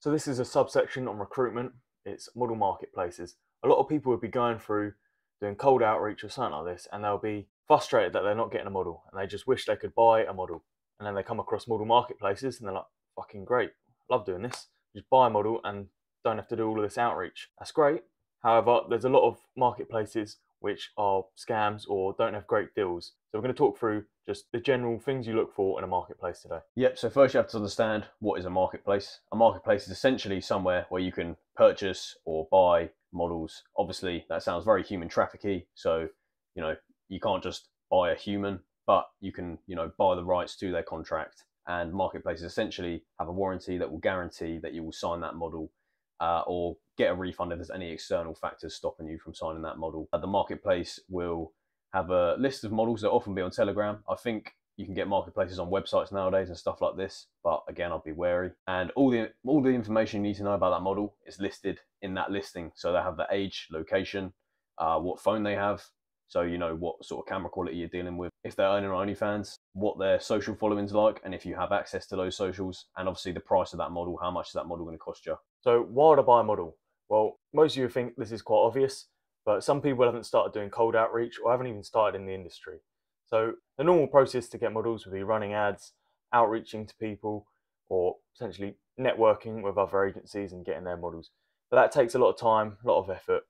So this is a subsection on recruitment. It's model marketplaces. A lot of people would be going through doing cold outreach or something like this, and they'll be frustrated that they're not getting a model, and they just wish they could buy a model. And then they come across model marketplaces, and they're like, fucking great, love doing this. Just buy a model and don't have to do all of this outreach. That's great. However, there's a lot of marketplaces which are scams or don't have great deals. So we're going to talk through just the general things you look for in a marketplace today. Yep, so first you have to understand what is a marketplace. A marketplace is essentially somewhere where you can purchase or buy models. Obviously, that sounds very human trafficky, so you can't just buy a human, but you can buy the rights to their contract. And marketplaces essentially have a warranty that will guarantee that you will sign that model or get a refund if there's any external factors stopping you from signing that model. The marketplace will have a list of models that often be on Telegram. I think you can get marketplaces on websites nowadays and stuff like this, but again, I'll be wary. And all the information you need to know about that model is listed in that listing. So they have the age, location, what phone they have, so you know what sort of camera quality you're dealing with, if they're owning OnlyFans, what their social following's like, and if you have access to those socials, and obviously the price of that model, how much is that model going to cost you. So why would I buy a model? Well, most of you think this is quite obvious, but some people haven't started doing cold outreach or haven't even started in the industry. So the normal process to get models would be running ads, outreaching to people, or potentially networking with other agencies and getting their models. But that takes a lot of time, a lot of effort.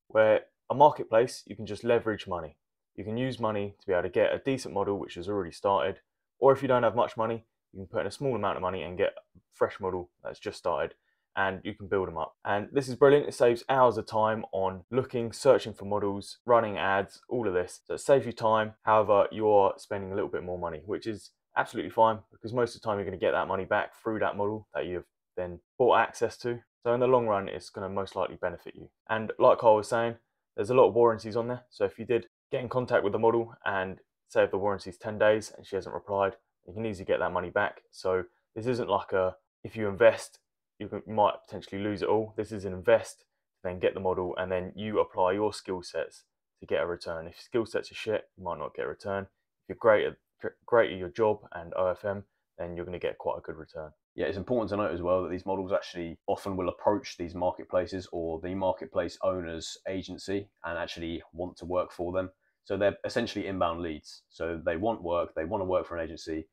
Where a marketplace, you can just leverage money. You can use money to be able to get a decent model which has already started, or if you don't have much money, you can put in a small amount of money and get a fresh model that's just started, and you can build them up. And this is brilliant. It saves hours of time on looking, searching for models, running ads, all of this. So it saves you time. However, you're spending a little bit more money, which is absolutely fine, because most of the time you're going to get that money back through that model that you've then bought access to. So in the long run, it's going to most likely benefit you. And like Kyle was saying, there's a lot of warranties on there. So if you did get in contact with the model and say if the warranty is 10 days and she hasn't replied, you can easily get that money back. So this isn't like if you invest, you might potentially lose it all. This is an invest, then get the model, and then you apply your skill sets to get a return. If skill sets are shit, you might not get a return. If you're great at your job and OFM, then you're going to get quite a good return. Yeah, it's important to note as well that these models actually often will approach these marketplaces or the marketplace owner's agency and actually want to work for them. So they're essentially inbound leads. So they want work, they want to work for an agency.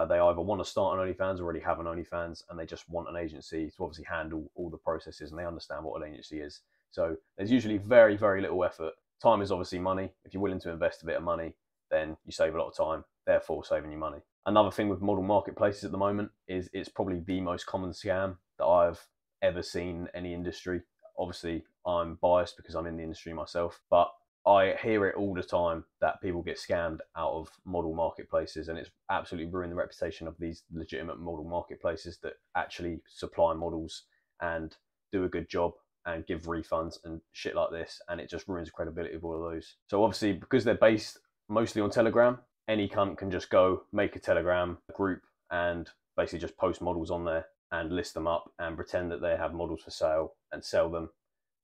They either want to start an OnlyFans, already have an OnlyFans, and they just want an agency to obviously handle all the processes, and they understand what an agency is. So there's usually very, very little effort. Time is obviously money. If you're willing to invest a bit of money, then you save a lot of time, therefore saving you money. Another thing with model marketplaces at the moment is it's probably the most common scam that I've ever seen in any industry. Obviously, I'm biased because I'm in the industry myself, but I hear it all the time that people get scammed out of model marketplaces, and it's absolutely ruined the reputation of these legitimate model marketplaces that actually supply models and do a good job and give refunds and shit like this, and it just ruins the credibility of all of those. So obviously, because they're based mostly on Telegram, any cunt can just go make a Telegram group and basically just post models on there and list them up and pretend that they have models for sale and sell them.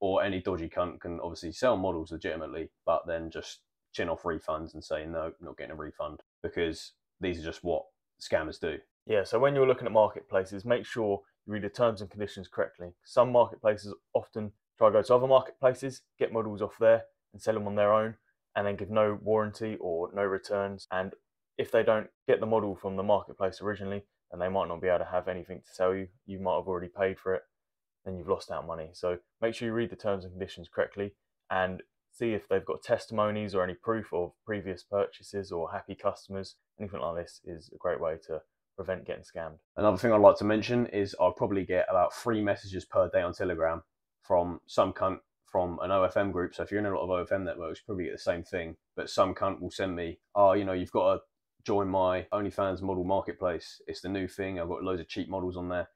Or any dodgy cunt can obviously sell models legitimately, but then just chin off refunds and say, no, not getting a refund, because these are just what scammers do. Yeah, so when you're looking at marketplaces, make sure you read the terms and conditions correctly. Some marketplaces often try to go to other marketplaces, get models off there and sell them on their own, and then give no warranty or no returns. And if they don't get the model from the marketplace originally, then they might not be able to have anything to sell you. You might have already paid for it, then you've lost out money. So make sure you read the terms and conditions correctly and see if they've got testimonies or any proof of previous purchases or happy customers. Anything like this is a great way to prevent getting scammed. Another thing I'd like to mention is I'll probably get about 3 messages per day on Telegram from some cunt from an OFM group. So if you're in a lot of OFM networks, you probably get the same thing. But some cunt will send me, oh, you've got to join my OnlyFans Model Marketplace. It's the new thing. I've got loads of cheap models on there.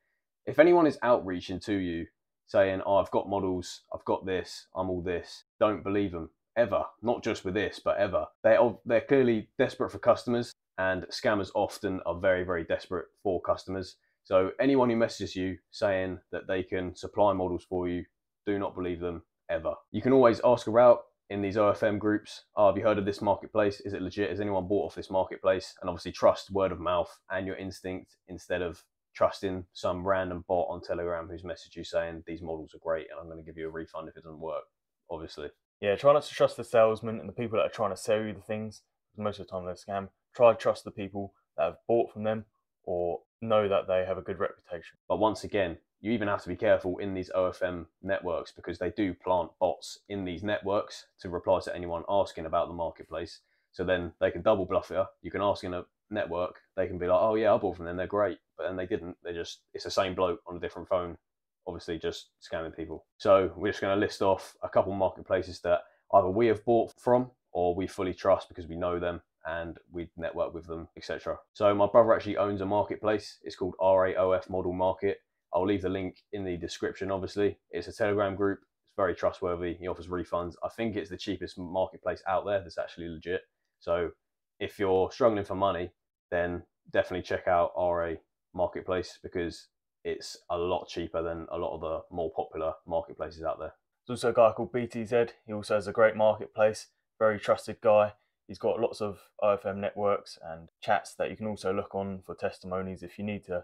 If anyone is outreaching to you saying, oh, I've got models, I've got this, I'm all this, don't believe them, ever. Not just with this, but ever. They're clearly desperate for customers, and scammers often are very, very desperate for customers. So anyone who messages you saying that they can supply models for you, do not believe them, ever. You can always ask around in these OFM groups, oh, have you heard of this marketplace? Is it legit? Has anyone bought off this marketplace? And obviously trust word of mouth and your instinct instead of trusting some random bot on Telegram who's messaged you saying these models are great and I'm going to give you a refund if it doesn't work, obviously. Yeah, try not to trust the salesman and the people that are trying to sell you the things, because most of the time they're a scam. Try to trust the people that have bought from them or know that they have a good reputation. But once again, you even have to be careful in these OFM networks because they do plant bots in these networks to reply to anyone asking about the marketplace. So then they can double bluff you. You can ask in a network, they can be like, oh yeah, I bought from them, they're great. But then they didn't. It's the same bloke on a different phone, obviously just scamming people. So we're just going to list off a couple marketplaces that either we have bought from or we fully trust because we know them and we network with them, etc. So my brother actually owns a marketplace. It's called RAOF Model Market. I'll leave the link in the description, obviously. It's a Telegram group. It's very trustworthy. He offers refunds. I think it's the cheapest marketplace out there that's actually legit. So if you're struggling for money, then definitely check out RA Marketplace because it's a lot cheaper than a lot of the more popular marketplaces out there. There's also a guy called BTZ. He also has a great marketplace, very trusted guy. He's got lots of OFM networks and chats that you can also look on for testimonies if you need to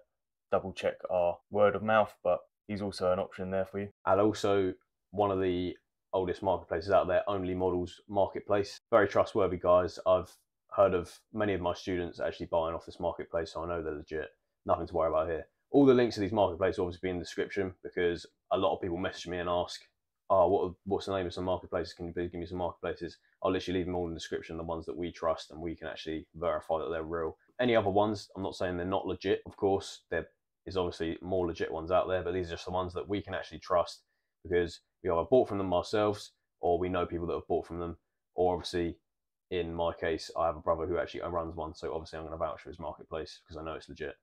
double check our word of mouth, but he's also an option there for you. And also one of the oldest marketplaces out there, Only Models Marketplace. Very trustworthy guys. I've heard of many of my students actually buying off this marketplace, so I know they're legit. Nothing to worry about here. All the links to these marketplaces will obviously be in the description because a lot of people message me and ask, oh, what's the name of some marketplaces? Can you please give me some marketplaces? I'll literally leave them all in the description, the ones that we trust and we can actually verify that they're real. Any other ones, I'm not saying they're not legit. Of course, there is obviously more legit ones out there, but these are just the ones that we can actually trust because we either bought from them ourselves or we know people that have bought from them, or obviously in my case, I have a brother who actually runs one, so obviously I'm going to vouch for his marketplace because I know it's legit.